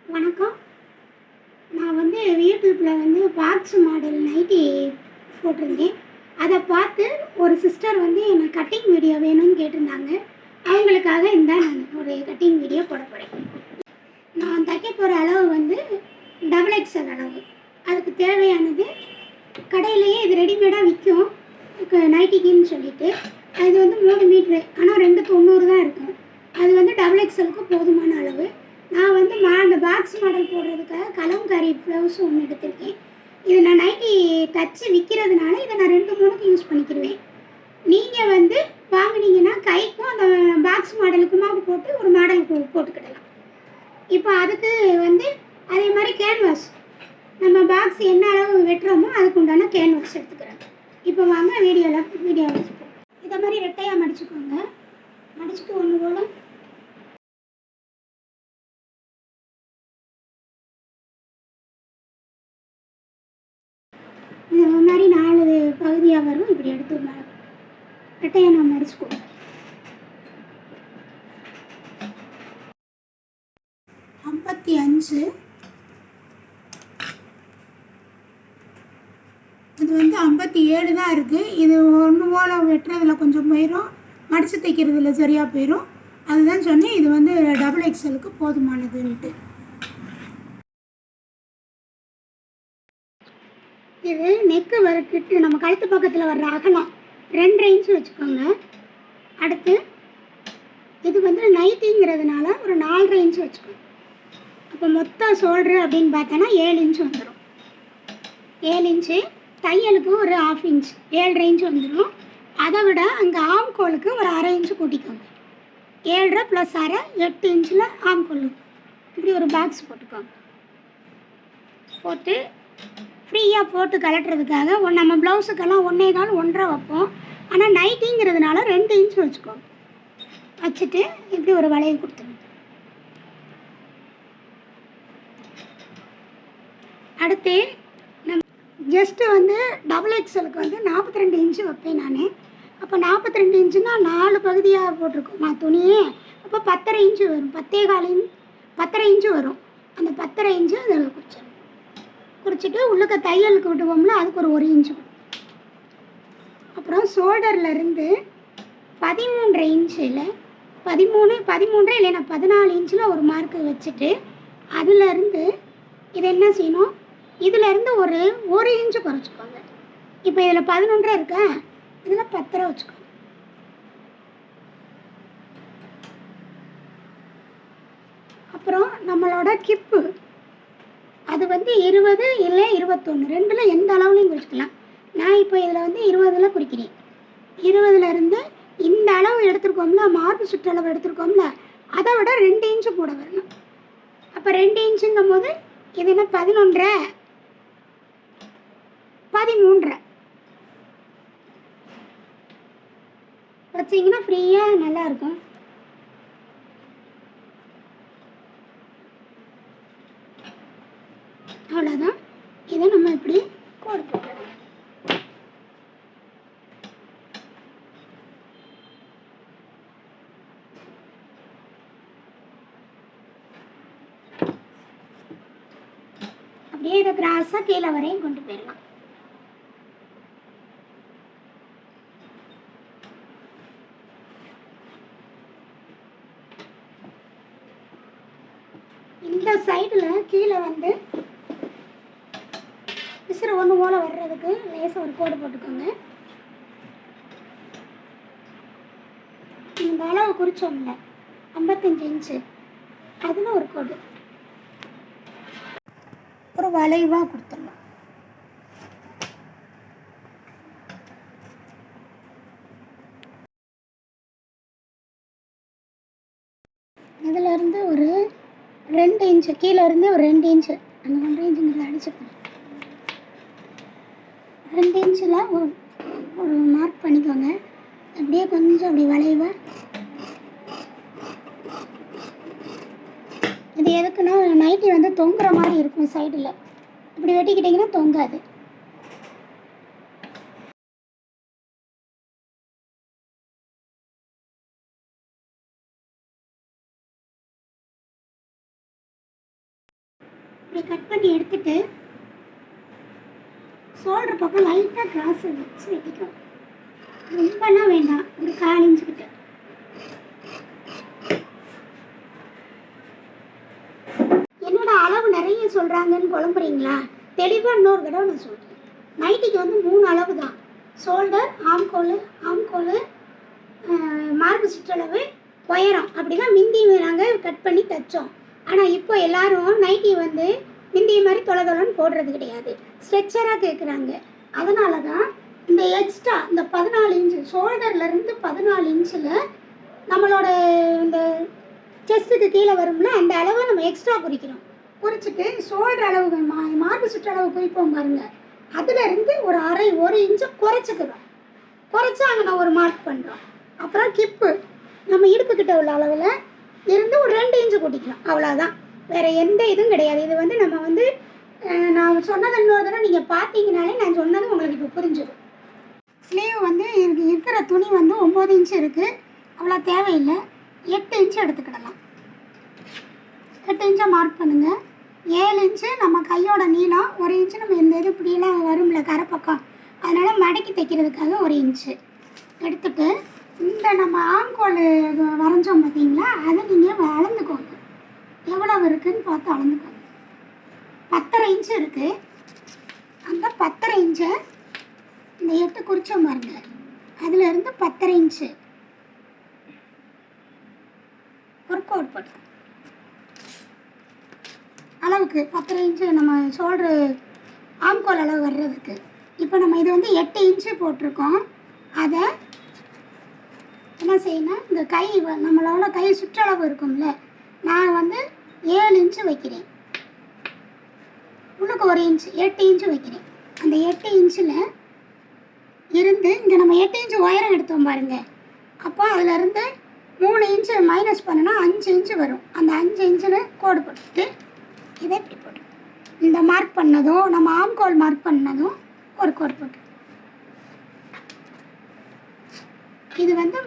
வணக்கம். நான் வந்து யூடியூப்பில் வந்து பாக்ஸ் மாடல் நைட்டி போட்டிருந்தேன். அதை பார்த்து ஒரு சிஸ்டர் வந்து எனக்கு கட்டிங் வீடியோ வேணும்னு கேட்டிருந்தாங்க. அவங்களுக்காக நான் ஒரு கட்டிங் வீடியோ போட போகிறேன். நான் தைக்க போகிற அளவு வந்து டபுள் எக்ஸ்எல் அளவு. அதுக்கு தேவையானது கடையிலேயே இது ரெடிமேடாக விற்கும் நைட்டிக்குன்னு சொல்லிட்டு. அது வந்து 3 மீட்ரு, ஆனால் 290 தான் இருக்கும். அது வந்து டபுள் எக்ஸ்எலுக்கு போதுமான அளவு. நான் வந்து அந்த பாக்ஸ் மாடல் போடுறதுக்காக கலம்காரி ப்ளவுஸ் ஒன்று எடுத்திருக்கேன். இது நான் நைட்டி தச்சு விற்கிறதுனால இதை நான் 2-3க்கு யூஸ் பண்ணிக்கிடுவேன். நீங்கள் வந்து வாங்கினீங்கன்னா கைக்கும் அந்த பாக்ஸ் மாடலுக்குமா போட்டு ஒரு மாடல் போட்டுக்கிடலாம். இப்போ அதுக்கு வந்து அதே மாதிரி கேன்வாஸ், நம்ம பாக்ஸ் என்ன அளவு வெட்டுறோமோ அதுக்கு உண்டான கேன்வாஸ் எடுத்துக்கிறேன். இப்போ வாங்க வீடியோ வச்சுப்போம். இதை மாதிரி ரெட்டையாக மடிச்சுக்கோங்க. மடிச்சுட்டு ஒன்று போல் இது மாதிரி 4 பகுதியாக வரும். இப்படி எடுத்து ரெட்டையாக நம்ம மடிச்சுக்குவோம். இது வந்து 57 தான் இருக்குது. இது ஒன்று போல் வெட்டுறதுல கொஞ்சம் போயிடும், மடித்து தைக்கிறதுல சரியாக போயிடும். அதுதான் சொன்னேன் இது வந்து டபுள் எக்ஸ்எலுக்கு போதுமானதுன்ட்டு. இது நெக்கு வரக்கிட்டு நம்ம கழுத்து பக்கத்தில் வர்ற அகலம் 2 இன்ச்சு வச்சுக்கோங்க. அடுத்து இது வந்து நைட்டிங்கிறதுனால ஒரு 4.5 இன்ச்சு வச்சுக்கோங்க. அப்போ மொத்தம் ஷோல்ட்ரு அப்படின்னு பார்த்தோன்னா 7 இன்ச்சு வந்துடும். 7 இன்ச்சு. தையலுக்கு ஒரு 1/2 இன்ச், 7.5 இன்ச்சு வந்துடும். அதை விட அங்கே ஆம்கோலுக்கு ஒரு 1/2 இன்ச்சு கூட்டிக்கோங்க. 7.5 + 1/2 8 இன்ச்சில் ஆம்கோல் இப்படி ஒரு பாக்ஸ் போட்டுக்கோங்க. போட்டு ஃப்ரீயாக போட்டு கலட்டுறதுக்காக நம்ம ப்ளவுஸுக்கெல்லாம் 1.25 1.5 வைப்போம். ஆனால் நைட்டிங்கிறதுனால 2 இன்ச்சு வச்சுக்கோங்க. வச்சுட்டு இப்படி ஒரு வளைவு கொடுத்துருங்க. அடுத்து ஜஸ்ட்டு வந்து டபுள் எக்ஸ்எலுக்கு வந்து 42 இன்ச்சு வைப்பேன் நான். அப்போ 42 இன்ச்சுன்னா 4 பகுதியாக போட்டிருக்கோமா துணியே. அப்போ 10.5 இன்ச்சு வரும். 10.25 இன்ச்சு வரும். அந்த 10.5 இன்ச்சு அதில் குறிச்சிட்டு உள்ளுக்க தையலுக்கு விட்டுவோம்ல, அதுக்கு ஒரு 1 இன்ச்சு. அப்புறம் ஷோல்டர்லேருந்து 13.5 இன்ச்சில் 13 இல்லைன்னா 14 இன்ச்சில் ஒரு மார்க்கு வச்சுட்டு அதுலேருந்து இது என்ன செய்யணும், இதிலேருந்து ஒரு இன்ச்சு குறைச்சிக்கோங்க. இப்போ இதில் 11 இருக்கா, இதில் 10 வச்சுக்கோங்க. அப்புறம் நம்மளோட கிப்பு அது வந்து 20 இல்லை 21 ரெண்டில் எந்த அளவுலையும் குறிச்சிக்கலாம். நான் இப்போ இதில் வந்து 20 குறிக்கிறேன். 20லேருந்து இந்த அளவு எடுத்துருக்கோம்ல, மார்பு சுற்றளவு எடுத்துருக்கோம்ல, அதை விட 2 இன்ச்சு கூட வரணும். அப்போ 2 இன்ச்சுங்கும் போது இது என்ன 11 13 வச்சிங்கன்னா ஃப்ரீயாக நல்லாயிருக்கும். அவ்வளோதான். இதை நம்ம இப்படி கோடு போட்டுடலாம். அப்படியே இதை கிராஸாக கீழே வரையும் கொண்டு போயிடலாம். இந்த சைடில் கீழே வந்து விசிறு ஒன்று போல் வர்றதுக்கு லேசாக ஒரு கோடு போட்டுக்கோங்க. இந்த அளவு குறிச்சோம்ல 55 இன்ச்சு, அதில் ஒரு கோடு ஒரு வளைவாக கொடுத்துடலாம். இதிலேருந்து ஒரு 2 இன்ச்சு, கீழே இருந்து ஒரு 2 இன்ச்சு, அந்த 1.5 இன்ச்சுங்கிறத அடிச்சுக்கணும். 2 இன்ச்சில் ஒரு மார்க் பண்ணிக்கோங்க. அப்படியே கொஞ்சம் அப்படி வளைவாக. இது எதுக்குன்னா நைட்டி வந்து தொங்குற மாதிரி இருக்கும் சைடில். இப்படி வெட்டிக்கிட்டிங்கன்னா தொங்காது. இப்படி கட் பண்ணி எடுத்துட்டு ஷோல்டர் பக்கம் லைட்டாக கிராஸ் வச்சு வெட்டிக்கும். ரொம்பலாம் வேண்டாம், ஒரு 1/4 இன்ச்சு கிட்ட. என்னோட அளவு நிறைய சொல்கிறாங்கன்னு குழம்புறீங்களா? தெளிவாக இன்னொரு தடவை நான் சொல்கிறேன். நைட்டிக்கு வந்து 3 அளவு தான். ஷோல்டர், ஆம்கோலு, மார்பு சுற்றளவு, உயரம். அப்படி தான் மிந்தி நாங்கள் கட் பண்ணி தைச்சோம். ஆனால் இப்போ எல்லோரும் நைட்டி வந்து மிந்தி மாதிரி தொலைன்னு போடுறது கிடையாது, ஸ்ட்ரெச்சராக கேட்குறாங்க. அதனால தான் இந்த எக்ஸ்ட்ரா இந்த 14 இன்ச்சு ஷோல்டர்லேருந்து 14 இன்ச்சில் நம்மளோட இந்த செஸ்ட்டுக்கு கீழே வரும்ல, அந்த அளவை நம்ம எக்ஸ்ட்ரா குறிக்கிறோம். குறிச்சிட்டு ஷோல்டர் அளவு மார்பு சுற்றளவு குறிப்போம் பாருங்கள், அதிலிருந்து ஒரு 1/2 இன்ச்சு குறைச்சிக்கிறோம். குறைச்சி அங்கே நான் ஒரு மார்க் பண்ணுறோம். அப்புறம் கிப்பு நம்ம இடுப்புக்கிட்ட உள்ள அளவில் இருந்து ஒரு 2 இன்ச்சு கூட்டிக்கலாம். அவ்வளோதான், வேறு எந்த இதுவும் கிடையாது. இது வந்து நம்ம வந்து நான் சொன்னது இன்னொரு தடவை நீங்கள் பார்த்தீங்கனாலே நான் சொன்னது உங்களுக்கு இப்போ புரிஞ்சிடும். ஸ்லீவ் வந்து இருக்கிற துணி வந்து 9 இன்ச்சு இருக்குது, அவ்வளோ தேவையில்லை. 8 இன்ச்சு எடுத்துக்கிடலாம். 8 இன்ச்சை மார்க் பண்ணுங்கள். 7 இன்ச்சு நம்ம கையோட நீளம், 1 இன்ச்சு நம்ம இந்த இது இப்படியெல்லாம் வரும்ல கரை பக்கம், அதனால் மடக்கி தைக்கிறதுக்காக 1 இன்ச்சு எடுத்துகிட்டு இந்த நம்ம ஆம்கோல் வரைஞ்சோம் பார்த்தீங்களா, அதை நீங்கள் அளந்துக்கோங்க. எவ்வளவு இருக்குதுன்னு பார்த்து அளந்துக்கோங்க. 10.5 இன்ச்சு இருக்குது. அந்த 10.5 இன்ச்சை இந்த 8 குறிச்சோம் பாருங்க, அதிலிருந்து 10.5 இன்ச்சு ஒரு கோட் போட்டு அளவுக்கு 10.5 இன்ச்சு நம்ம ஷோல்டரு ஆம்கோல் அளவு வர்றதுக்கு. இப்போ நம்ம இது வந்து 8 இன்ச்சு போட்டிருக்கோம். அதை என்ன செய்யணும், இந்த கை நம்மளோட கை சுற்றளவு இருக்கும்ல, நான் வந்து 7 இன்ச்சு வைக்கிறேன். உள்ளுக்கு 1 இன்ச்சு 8 இன்ச்சு வைக்கிறேன். அந்த 8 இன்ச்சில் இருந்து இங்கே நம்ம 8 இன்ச்சு உயரம் எடுத்தோம் பாருங்கள், அப்போ அதிலேருந்து 3 இன்ச்சு மைனஸ் பண்ணினா 5 இன்ச்சு வரும். அந்த 5 இன்ச்சில் கோடு போட்டுட்டு இதை இப்படி போட்டு இந்த மார்க் பண்ணதும் நம்ம ஆம்கோல் மார்க் பண்ணதும் ஒரு கோடு போட்டு இது வந்து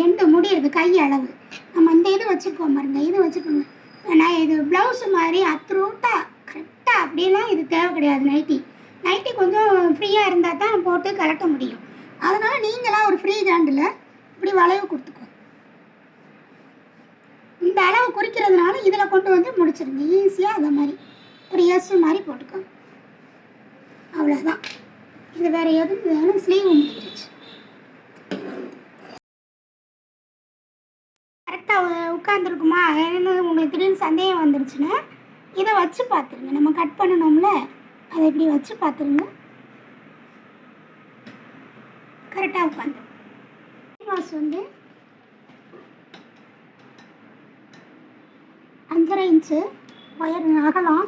எண்டு முடியிறது கை அளவு. நம்ம இந்த இது வச்சுருக்கோம் பாருங்க, இது வச்சுக்கோங்க. நான் இது ப்ளவுஸு மாதிரி அத்ரூட்டாக கரெக்டாக அப்படிலாம் இது தேவை கிடையாது. நைட்டி கொஞ்சம் ஃப்ரீயாக இருந்தால் தான் போட்டு கலட்ட முடியும். அதனால் நீங்களாம் ஒரு ஃப்ரீ ஹேண்டில் இப்படி வளைவு கொடுத்துக்கோங்க. இந்த அளவு குறிக்கிறதுனால இதில் கொண்டு வந்து முடிச்சிருங்க ஈஸியாக. அதை மாதிரி ஒரு எஸ் மாதிரி போட்டுக்கோங்க, அவ்வளோதான். இது வேறு எதுவும் வேணும். ஸ்லீவ் முடிஞ்சிருச்சு. கரெக்டாக உட்காந்துருக்குமா என்ன உங்களுக்கு திடீர்னு சந்தேகம் வந்துருச்சுன்னா இதை வச்சு பார்த்துருங்க. நம்ம கட் பண்ணணும்ல, அதை இப்படி வச்சு பார்த்துருங்க, கரெக்டாக உட்காந்து. கேன்வாஸ் வந்து 5.5 இன்ச்சு அகலம்,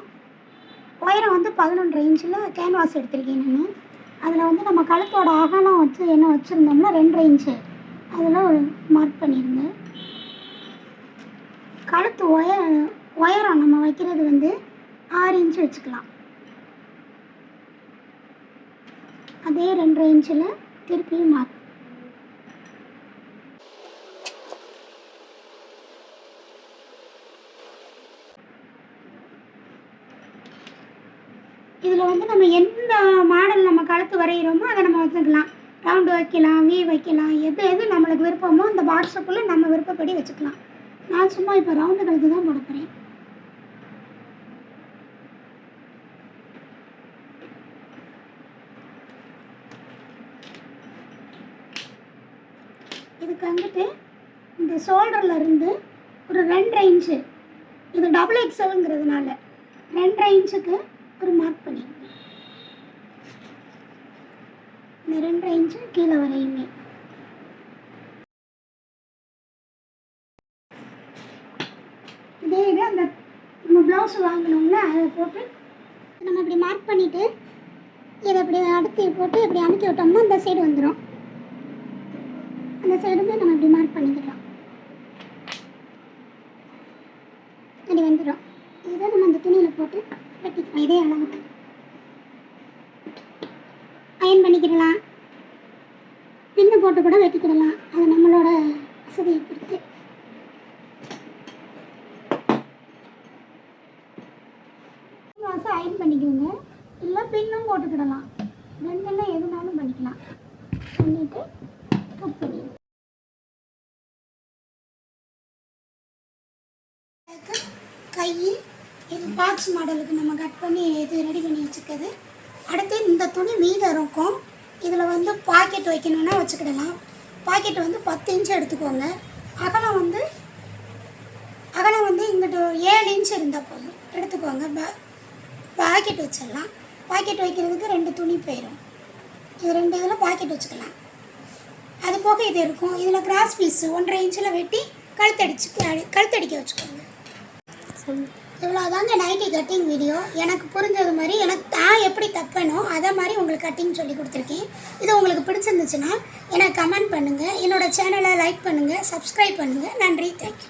உயரம் வந்து 11.5 இன்ச்சில் கேன்வாஸ் எடுத்திருக்கேன் நான். அதில் வந்து நம்ம கழுத்தோட அகலம் வச்சு என்ன வச்சுருந்தோம்னா 2.5 இன்ச்சு அதில் ஒரு மார்க் பண்ணிடுங்க. கழுத்து உயரம் நம்ம வைக்கிறது வந்து 6 இன்ச்சு வச்சுக்கலாம். அதே 2.5 இன்ச்சில் திருப்பியும் மார்க். இதில் வந்து நம்ம எந்த மாடல் நம்ம கழுத்து வரைகிறோமோ அதை நம்ம வச்சுக்கலாம். ரவுண்டு வைக்கலாம், வீ வைக்கலாம், எது நம்மளுக்கு விருப்பமோ அந்த பாக்ஸுக்குள்ளே நம்ம விருப்பப்படி வச்சுக்கலாம். நான் சும்மா இப்போ ரவுண்டு கழுத்து தான் போட போகிறேன். இதுக்கு வந்துட்டு இந்த ஷோல்டரில் இருந்து ஒரு 2.5 இன்ச்சு, இது டபுள் எக்ஸல்ங்கிறதுனால 2.5 இன்ச்சுக்கு ஒரு மார்க் பண்ணிடுங்க. இந்த 2.5 இன்ச்சு கீழே வரையுமே. இதே இது அந்த நம்ம ப்ளவுஸ் வாங்கணும்னா அதை போட்டு நம்ம இப்படி மார்க் பண்ணிவிட்டு இதை இப்படி அடுத்து போட்டு இப்படி அமுக்கி விட்டோம்னா இந்த சைடு வந்துடும். அந்த சைடுமே நம்ம இப்படி மார்க் பண்ணிக்கலாம், அப்படி வந்துடும். இதை நம்ம அந்த துணியில் போட்டு வெட்டிக்கலாம். இதே அளவுக்கு அயன் பண்ணிக்கிடலாம், பின்னு போட்டு கூட வெட்டிக்கிடலாம். அது நம்மளோட வசதியை பொறுத்து. வாசம் அயன் பண்ணிக்கோங்க, இல்லை பின்னும் போட்டுக்கிடலாம், ரெண்டுல எதுனாலும் பண்ணிக்கலாம். பண்ணிவிட்டு கட் பண்ணிடுவோம். கை இது பாக்ஸ் மாடலுக்கு நம்ம கட் பண்ணி இது ரெடி பண்ணி வச்சுக்கிறது. அடுத்து இந்த துணி மீதம் இருக்கும், இதில் வந்து பாக்கெட் வைக்கணுன்னா வச்சுக்கிடலாம். பாக்கெட் வந்து 10 இன்ச்சு எடுத்துக்கோங்க. அகலம் வந்து இங்கிட்ட 7 இன்ச்சு இருந்தால் போதும் எடுத்துக்கோங்க. பாக்கெட் வச்சிடலாம். பாக்கெட் வைக்கிறதுக்கு 2 துணி போயிடும். இது 2 இதில் பாக்கெட் வச்சுக்கலாம். அது போக இது இருக்கும். இதில் கிராஸ் பீஸு 1.5 இன்ச்சில் வெட்டி கழுத்தடிக்க வச்சுக்கோங்க. இவ்வளோதாங்க நைட்டி கட்டிங் வீடியோ. எனக்கு புரிஞ்சது மாதிரி நான் எப்படி தப்பேனோ அதை மாதிரி உங்களுக்கு கட்டிங் சொல்லி கொடுத்துருக்கேன். இது உங்களுக்கு பிடிச்சிருந்துச்சுன்னா எனக்கு கமெண்ட் பண்ணுங்கள், என்னோடய சேனலை லைக் பண்ணுங்கள், சப்ஸ்கிரைப் பண்ணுங்கள். நன்றி, தேங்க்யூ.